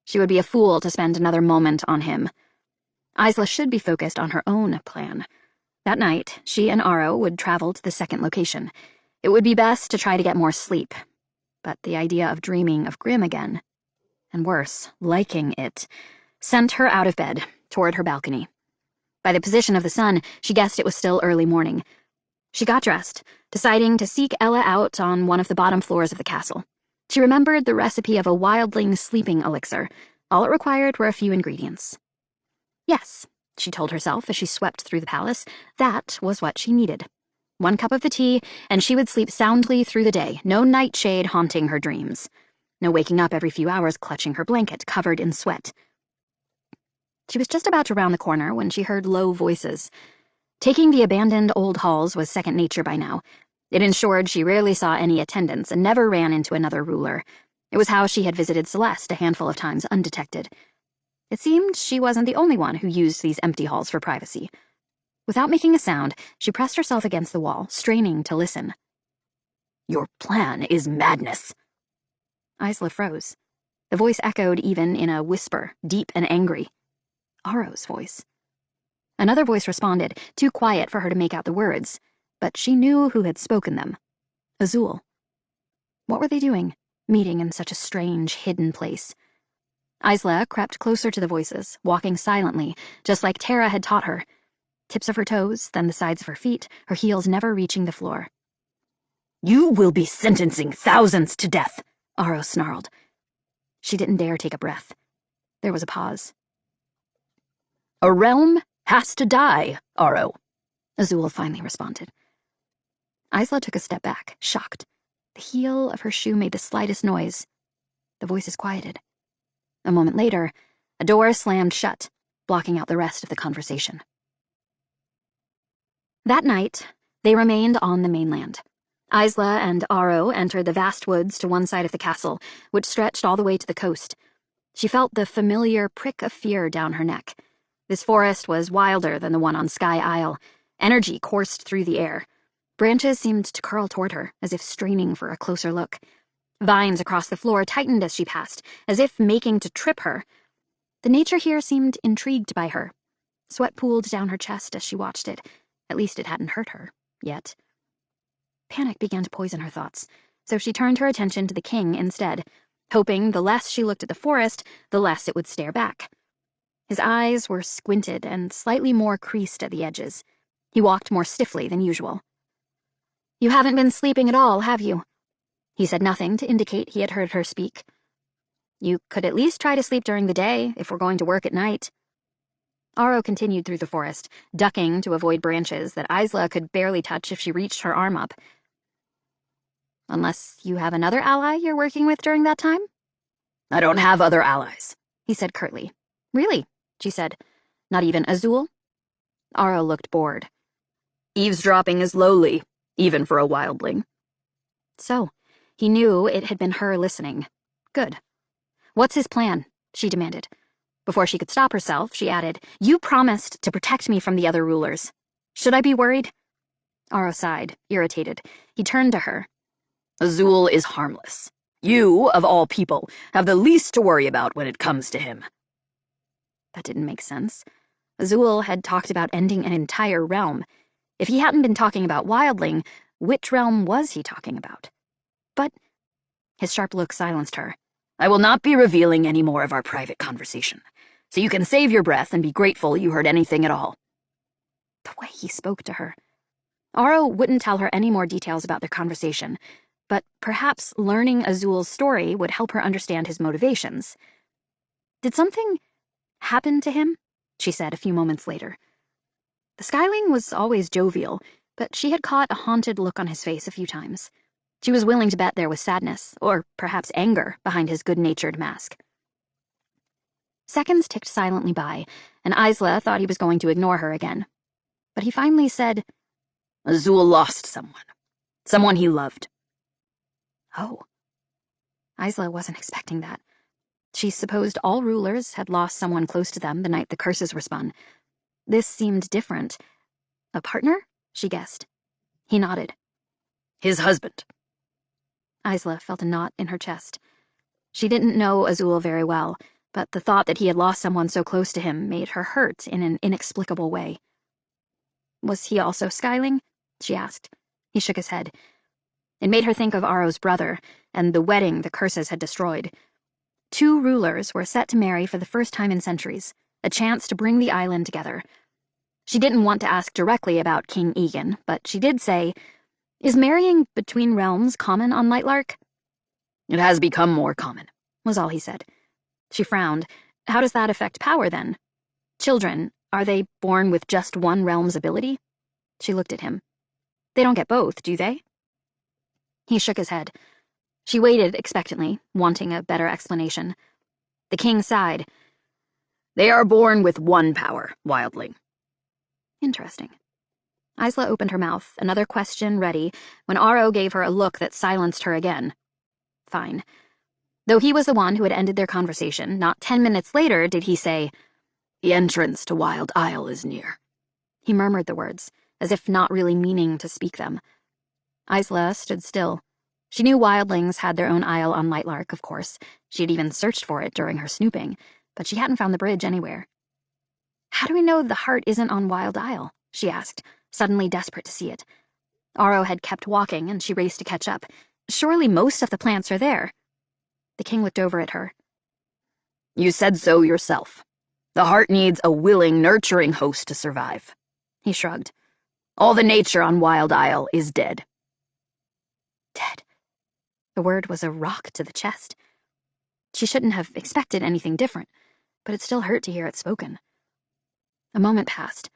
She would be a fool to spend another moment on him. Isla should be focused on her own plan. That night, she and Aro would travel to the second location. It would be best to try to get more sleep. But the idea of dreaming of Grim again, and worse, liking it, sent her out of bed, toward her balcony. By the position of the sun, she guessed it was still early morning. She got dressed, deciding to seek Ella out on one of the bottom floors of the castle. She remembered the recipe of a wildling sleeping elixir. All it required were a few ingredients. Yes, she told herself as she swept through the palace, that was what she needed. 1 cup of the tea, and she would sleep soundly through the day, no nightshade haunting her dreams. No waking up every few hours clutching her blanket, covered in sweat. She was just about to round the corner when she heard low voices. Taking the abandoned old halls was second nature by now. It ensured she rarely saw any attendants and never ran into another ruler. It was how she had visited Celeste a handful of times undetected. It seemed she wasn't the only one who used these empty halls for privacy. Without making a sound, she pressed herself against the wall, straining to listen. "Your plan is madness." Isla froze. The voice echoed even in a whisper, deep and angry. Aro's voice. Another voice responded, too quiet for her to make out the words, but she knew who had spoken them. Azul. What were they doing, meeting in such a strange, hidden place? Isla crept closer to the voices, walking silently, just like Tara had taught her. Tips of her toes, then the sides of her feet, her heels never reaching the floor. "You will be sentencing thousands to death," Aro snarled. She didn't dare take a breath. There was a pause. "A realm has to die, Aro," Azul finally responded. Isla took a step back, shocked. The heel of her shoe made the slightest noise. The voices quieted. A moment later, a door slammed shut, blocking out the rest of the conversation. That night, they remained on the mainland. Isla and Aro entered the vast woods to one side of the castle, which stretched all the way to the coast. She felt the familiar prick of fear down her neck. This forest was wilder than the one on Sky Isle. Energy coursed through the air. Branches seemed to curl toward her, as if straining for a closer look. Vines across the floor tightened as she passed, as if making to trip her. The nature here seemed intrigued by her. Sweat pooled down her chest as she watched it. At least it hadn't hurt her, yet. Panic began to poison her thoughts, so she turned her attention to the king instead, hoping the less she looked at the forest, the less it would stare back. His eyes were squinted and slightly more creased at the edges. He walked more stiffly than usual. "You haven't been sleeping at all, have you?" He said nothing to indicate he had heard her speak. "You could at least try to sleep during the day, if we're going to work at night." Aro continued through the forest, ducking to avoid branches that Isla could barely touch if she reached her arm up. "Unless you have another ally you're working with during that time?" "I don't have other allies," he said curtly. "Really?" she said. "Not even Azul?" Aro looked bored. "Eavesdropping is lowly, even for a wildling." So, he knew it had been her listening. Good. "What's his plan?" she demanded. Before she could stop herself, she added, "You promised to protect me from the other rulers. Should I be worried?" Aro sighed, irritated. He turned to her. "Azul is harmless. You, of all people, have the least to worry about when it comes to him." That didn't make sense. Azul had talked about ending an entire realm. If he hadn't been talking about Wildling, which realm was he talking about? But his sharp look silenced her. "I will not be revealing any more of our private conversation, so you can save your breath and be grateful you heard anything at all." The way he spoke to her. Aro wouldn't tell her any more details about their conversation, but perhaps learning Azul's story would help her understand his motivations. "Did something happen to him?" she said a few moments later. The Skyling was always jovial, but she had caught a haunted look on his face a few times. She was willing to bet there was sadness, or perhaps anger, behind his good-natured mask. Seconds ticked silently by, and Isla thought he was going to ignore her again. But he finally said, "Azul lost someone. Someone he loved." Oh. Isla wasn't expecting that. She supposed all rulers had lost someone close to them the night the curses were spun. This seemed different. A partner? She guessed. He nodded. "His husband." Isla felt a knot in her chest. She didn't know Azul very well, but the thought that he had lost someone so close to him made her hurt in an inexplicable way. Was he also Skyling? She asked. He shook his head. It made her think of Aro's brother and the wedding the curses had destroyed. 2 rulers were set to marry for the first time in centuries, a chance to bring the island together. She didn't want to ask directly about King Egan, but she did say, "Is marrying between realms common on Lightlark?" "It has become more common," was all he said. She frowned. How does that affect power, then? Children, are they born with just one realm's ability? She looked at him. They don't get both, do they? He shook his head. She waited expectantly, wanting a better explanation. The king sighed. "They are born with one power, wildling." Interesting. Isla opened her mouth, another question ready, when Aro gave her a look that silenced her again. Fine. Though he was the one who had ended their conversation, not 10 minutes later did he say, "The entrance to Wild Isle is near." He murmured the words, as if not really meaning to speak them. Isla stood still. She knew wildlings had their own isle on Lightlark, of course. She had even searched for it during her snooping, but she hadn't found the bridge anywhere. "How do we know the heart isn't on Wild Isle?" she asked, suddenly desperate to see it. Aro had kept walking, and she raced to catch up. Surely most of the plants are there. The king looked over at her. "You said so yourself. The heart needs a willing, nurturing host to survive." He shrugged. "All the nature on Wild Isle is dead." Dead. The word was a rock to the chest. She shouldn't have expected anything different, but it still hurt to hear it spoken. A moment passed.